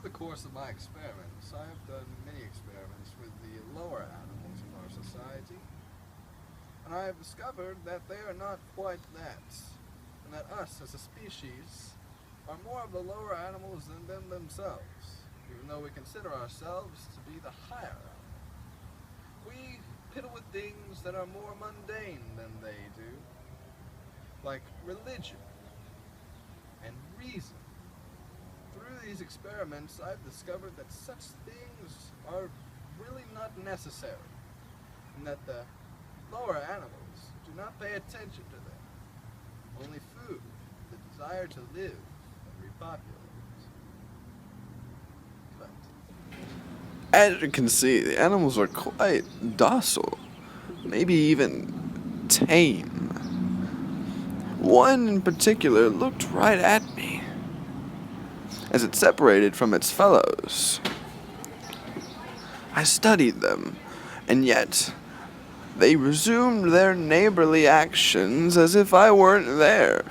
the course of my experiments, I have done many experiments with the lower animals in our society, and I have discovered that they are not quite that, and that us as a species are more of the lower animals than them themselves, even though we consider ourselves to be the higher animal. We piddle with things that are more mundane than they do, like religion and reason. Through these experiments, I've discovered that such things are really not necessary, and that the lower animals do not pay attention to them. Only food, the desire to live and repopulate. But as you can see, the animals are quite docile, maybe even tame. One in particular looked right at me as it separated from its fellows. I studied them, and yet they resumed their neighborly actions as if I weren't there.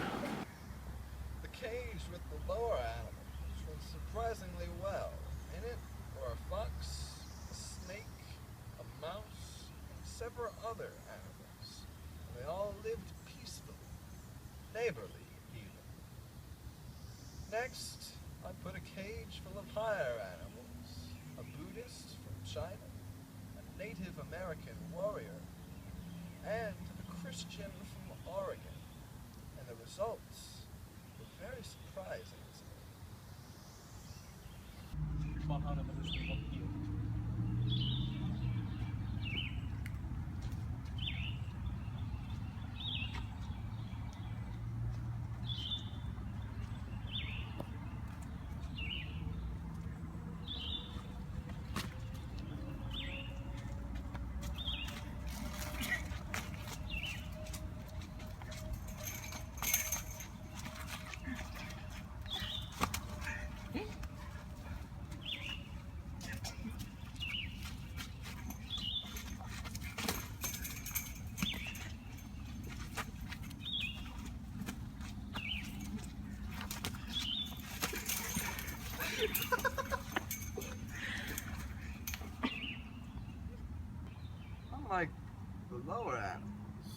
The cage with the lower animals went surprisingly well. In it were a fox, a snake, a mouse, and several other animals. And they all lived peacefully, neighborly even. Next, I put a cage full of higher animals, a Buddhist from China, a Native American warrior, and a Christian from Oregon. And the results were very surprising to me. Unlike the lower animals,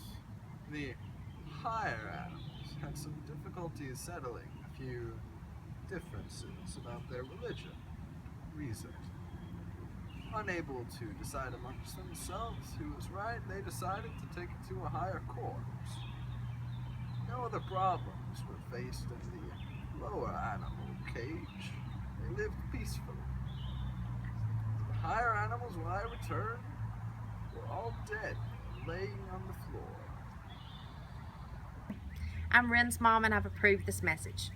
the higher animals had some difficulties settling a few differences about their religion, reason. Unable to decide amongst themselves who was right, they decided to take it to a higher court. No other problems were faced in the lower animal cage. They lived peacefully. The higher animals, when I returned, were all dead, laying on the floor. I'm Ren's mom and I've approved this message.